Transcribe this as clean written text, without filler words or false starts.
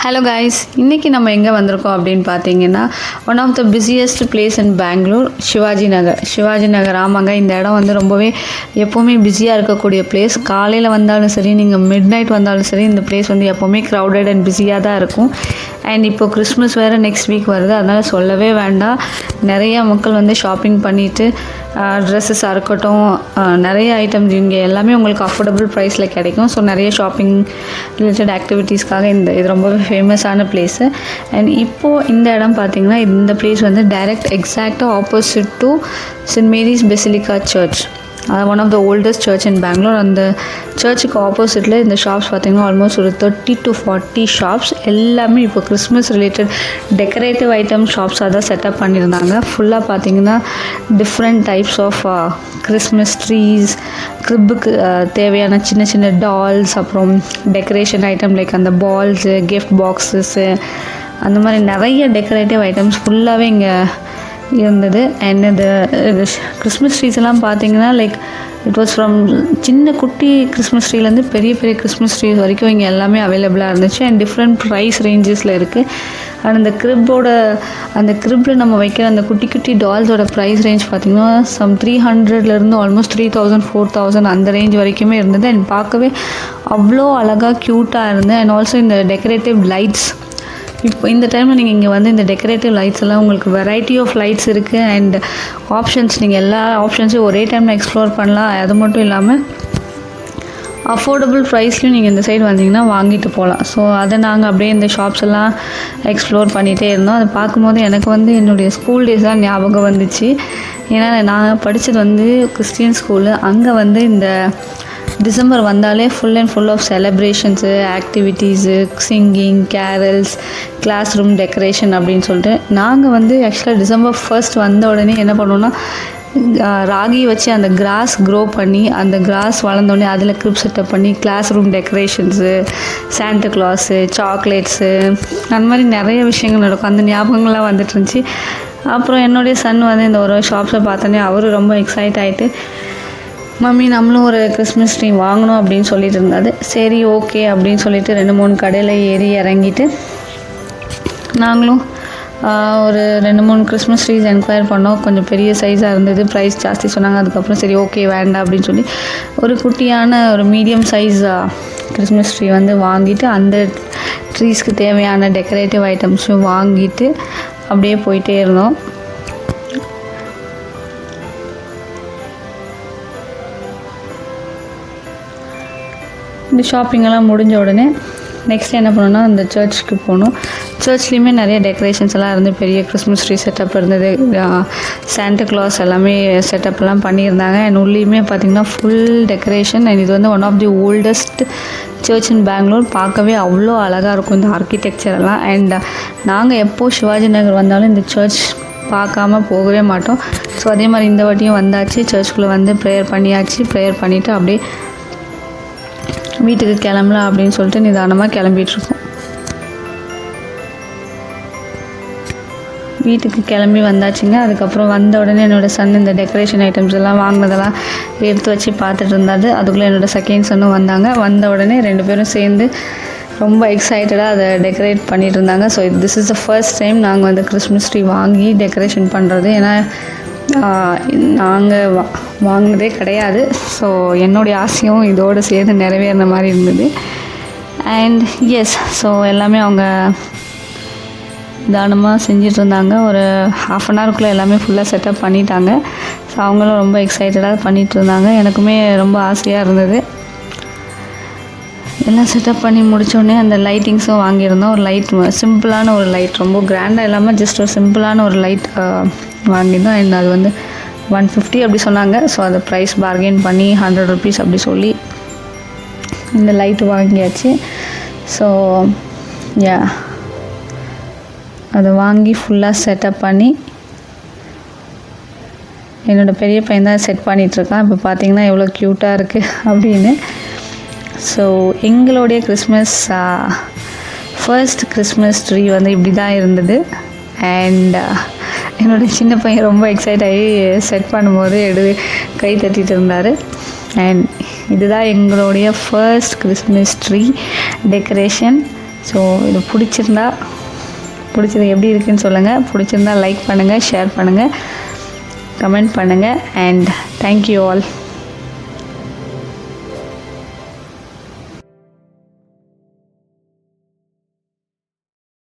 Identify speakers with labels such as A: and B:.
A: Hello guys, இன்றைக்கி நம்ம எங்கே வந்திருக்கோம் அப்படின்னு பார்த்தீங்கன்னா, one of the busiest place in Bangalore, Shivaji Nagar. ஆமாங்க, இந்த இடம் வந்து ரொம்பவே எப்போவுமே பிஸியாக இருக்கக்கூடிய பிளேஸ். காலையில் வந்தாலும் சரி, நீங்கள் மிட் நைட் வந்தாலும் சரி, இந்த பிளேஸ் வந்து எப்போவுமே க்ரௌடட் அண்ட் பிஸியாக தான் இருக்கும். அண்ட் இப்போது கிறிஸ்மஸ் வேறு நெக்ஸ்ட் வீக் வருது, அதனால் சொல்லவே வேண்டாம். நிறைய மக்கள் வந்து ஷாப்பிங் பண்ணிவிட்டு ட்ரெஸ்ஸஸாக இருக்கட்டும், நிறைய ஐட்டம்ஸ் இங்கே எல்லாமே உங்களுக்கு அஃபோர்டபுள் ப்ரைஸில் கிடைக்கும். ஸோ நிறைய ஷாப்பிங் ரிலேட்டட் ஆக்டிவிட்டீஸ்க்காக இது ரொம்பவே ஃபேமஸான பிளேஸு. அண்ட் இப்போது இந்த இடம் பார்த்திங்கன்னா, இந்த பிளேஸ் வந்து டைரக்ட் எக்ஸாக்டாக opposite to saint Mary's basilica church. One of the oldest church in Bangalore. அந்த சர்ச்சுக்கு ஆப்போசிட்டில் இந்த ஷாப்ஸ் பார்த்திங்கன்னா ஆல்மோஸ்ட் ஒரு 30 to 40 ஷாப்ஸ். எல்லாமே இப்போ கிறிஸ்மஸ் ரிலேட்டட் டெக்கரேட்டிவ் ஐட்டம் ஷாப்ஸாக தான் செட்டப் பண்ணியிருந்தாங்க. ஃபுல்லாக பார்த்திங்கன்னா different types of Christmas trees, கிரிப்புக்கு தேவையான சின்ன சின்ன டால்ஸ், அப்புறம் டெக்கரேஷன் ஐட்டம் லைக் அந்த பால்ஸு, கிஃப்ட் பாக்ஸஸ்ஸு, அந்த மாதிரி நிறைய டெக்கரேட்டிவ் ஐட்டம்ஸ் ஃபுல்லாகவே இங்கே இருந்தது. அண்ட் இந்த கிறிஸ்மஸ் ட்ரீஸ் எல்லாம் பார்த்தீங்கன்னா லைக் இட் வாஸ் ஃப்ரம் சின்ன குட்டி கிறிஸ்மஸ் ட்ரீலேருந்து பெரிய பெரிய கிறிஸ்மஸ் ட்ரீஸ் வரைக்கும் இங்கே எல்லாமே அவைலபிளாக இருந்துச்சு. அண்ட் டிஃப்ரெண்ட் ப்ரைஸ் ரேஞ்சஸில் இருக்குது. அண்ட் அந்த கிரிப்பில் நம்ம வைக்கிற அந்த குட்டி குட்டி டால்ஸோட ப்ரைஸ் ரேஞ்ச் பார்த்திங்கன்னா சம் 300லேருந்து ஆல்மோஸ்ட் 3000 4000 அந்த ரேஞ்ச் வரைக்குமே இருந்தது. அண்ட் பார்க்கவே அவ்வளோ அழகாக க்யூட்டாக இருந்தது. அண்ட் ஆல்சோ இந்த டெக்கரேட்டிவ் லைட்ஸ், இப்போ இந்த டைமில் நீங்கள் இங்கே வந்து இந்த டெக்கரேட்டிவ் லைட்ஸ் எல்லாம் உங்களுக்கு வெரைட்டி ஆஃப் லைட்ஸ் இருக்குது. அண்ட் ஆப்ஷன்ஸ், நீங்கள் எல்லா ஆப்ஷன்ஸையும் ஒரே டைமில் எக்ஸ்ப்ளோர் பண்ணலாம். அது மட்டும் இல்லாமல் அஃபோர்டபுள் ப்ரைஸ்லையும் நீங்கள் இந்த சைடு வந்தீங்கன்னா வாங்கிட்டு போகலாம். ஸோ அதை நாங்கள் அப்படியே இந்த ஷாப்ஸ் எல்லாம் எக்ஸ்ப்ளோர் பண்ணிகிட்டே இருந்தோம். அதை பார்க்கும்போது எனக்கு வந்து என்னுடைய ஸ்கூல் டேஸ் தான் ஞாபகம் வந்துச்சு. ஏன்னா நான் படித்தது வந்து கிறிஸ்டியன் ஸ்கூலு. அங்கே வந்து இந்த டிசம்பர் வந்தாலே full and full of celebrations, activities, singing, carols, class room decoration அப்படின்னு சொல்லிட்டு நாங்கள் வந்து ஆக்சுவலாக டிசம்பர் 1 வந்த உடனே என்ன பண்ணுவோன்னா, ராகி வச்சு அந்த கிராஸ் க்ரோ பண்ணி, அந்த கிராஸ் வளர்ந்தோடனே அதில் கிரிப் செட்டப் பண்ணி class room decorations, Santa Claus, chocolates, அந்த மாதிரி நிறைய விஷயங்கள் நடக்கும். அந்த ஞாபகங்கள்லாம் வந்துட்டு இருந்துச்சு. அப்புறம் என்னுடைய சன் வந்து இந்த ஒரு ஷாப்ஸை பார்த்தோன்னே அவரும் ரொம்ப எக்ஸைட் ஆகிட்டு, மம்மி நம்மளும் ஒரு கிறிஸ்மஸ் ட்ரீ வாங்கணும் அப்படின்னு சொல்லிட்டு இருந்தாரு. சரி ஓகே அப்படின்னு சொல்லிட்டு 2-3 கடையில் ஏறி இறங்கிட்டு நாங்களும் ஒரு 2-3 கிறிஸ்மஸ் ட்ரீஸ் என்கொயர் பண்ணோம். கொஞ்சம் பெரிய சைஸாக இருந்தது, ப்ரைஸ் ஜாஸ்தி சொன்னாங்க. அதுக்கப்புறம் சரி ஓகே வேண்டாம் அப்படின்னு சொல்லி ஒரு குட்டியான ஒரு மீடியம் சைஸ் கிறிஸ்மஸ் ட்ரீ வந்து வாங்கிட்டு, அந்த ட்ரீஸ்க்கு தேவையான டெக்கரேட்டிவ் ஐட்டம்ஸும் வாங்கிட்டு அப்படியே போயிட்டே இருந்தோம். இந்த ஷாப்பிங்கெல்லாம் முடிஞ்ச உடனே நெக்ஸ்ட் என்ன பண்ணோன்னா அந்த சர்ச்சுக்கு போனோம். சர்ச்லேயுமே நிறைய டெக்கரேஷன்ஸ் எல்லாம் இருந்து, பெரிய கிறிஸ்மஸ் ட்ரீ செட்டப் இருந்தது, சாண்டா கிளாஸ் எல்லாமே செட்டப்லாம் பண்ணியிருந்தாங்க. அண்ட் உள்ளேயுமே பார்த்திங்கன்னா ஃபுல் டெக்கரேஷன். அண்ட் இது வந்து one of the oldest church in Bangalore. பார்க்கவே அவ்வளோ அழகாக இருக்கும் இந்த ஆர்கிடெக்சர் எல்லாம். அண்ட் நாங்கள் எப்போது சிவாஜி நகர் வந்தாலும் இந்த சர்ச் பார்க்காம போகவே மாட்டோம். ஸோ அதே மாதிரி இந்த வாட்டியும் வந்தாச்சு, சர்ச்சுக்குள்ளே வந்து ப்ரேயர் பண்ணியாச்சு. ப்ரேயர் பண்ணிவிட்டு அப்படியே வீட்டுக்கு கிளம்பலாம் அப்படின்னு சொல்லிட்டு நிதானமாக கிளம்பிகிட்ருக்கோம். வீட்டுக்கு கிளம்பி வந்தாச்சுங்க. அதுக்கப்புறம் வந்த உடனே என்னோடய சன் இந்த டெக்கரேஷன் ஐட்டம்ஸ் எல்லாம் வாங்கினதெல்லாம் எடுத்து வச்சு பார்த்துட்டு இருந்தாரு. அதுக்குள்ளே என்னோடய செகண்ட் சன்னும் வந்தாங்க. வந்த உடனே 2 பேரும் சேர்ந்து ரொம்ப எக்ஸைட்டடாக அதை டெக்கரேட் பண்ணிகிட்டு இருந்தாங்க. So this is the first time நாங்கள் வந்து கிறிஸ்மஸ் ட்ரீ வாங்கி டெக்கரேஷன் பண்ணுறது. ஏன்னா நாங்கள் வாங்கினதே கிடையாது. ஸோ என்னுடைய ஆசையும் இதோடு சேர்ந்து நிறைவேறின மாதிரி இருந்தது. அண்ட் எஸ், ஸோ எல்லாமே அவங்க தானமாக செஞ்சிட்டு இருந்தாங்க. ஒரு 1/2 an hourக்குள்ளே எல்லாமே ஃபுல்லாக செட்டப் பண்ணிட்டாங்க. ஸோ அவங்களும் ரொம்ப எக்ஸைட்டடாக பண்ணிகிட்டு இருந்தாங்க. எனக்குமே ரொம்ப ஆசையாக இருந்தது. எல்லாம் செட்டப் பண்ணி முடித்தோடனே அந்த லைட்டிங்ஸும் வாங்கியிருந்தோம். ஒரு லைட், சிம்பிளான ஒரு லைட், ரொம்ப கிராண்டாக இல்லாமல் ஜஸ்ட் ஒரு சிம்பிளான ஒரு லைட் வாங்கியிருந்தோம். அண்ட் அது வந்து 150 அப்படி சொன்னாங்க. ஸோ அதை ப்ரைஸ் பார்கெயின் பண்ணி 100 rupees அப்படி சொல்லி இந்த லைட்டு வாங்கியாச்சு. ஸோ யா, அதை வாங்கி ஃபுல்லாக செட்டப் பண்ணி என்னோடய பெரிய பையன் தான் செட் பண்ணிகிட்ருக்கான். இப்போ பார்த்திங்கன்னா எவ்வளோ க்யூட்டாக இருக்குது அப்படின்னு. ஸோ எங்களுடைய கிறிஸ்மஸ் ஃபர்ஸ்ட் கிறிஸ்மஸ் ட்ரீ வந்து இப்படி தான் இருந்தது. அண்ட் என்னுடைய சின்ன பையன் ரொம்ப எக்ஸைட் ஆகி செட் பண்ணும்போது கை தட்டிகிட்டு இருந்தார். அண்ட் இதுதான் எங்களுடைய first Christmas tree decoration. So இது பிடிச்சது எப்படி இருக்குன்னு சொல்லுங்கள். பிடிச்சிருந்தா லைக் பண்ணுங்கள், ஷேர் பண்ணுங்கள், கமெண்ட் பண்ணுங்கள். And thank you all.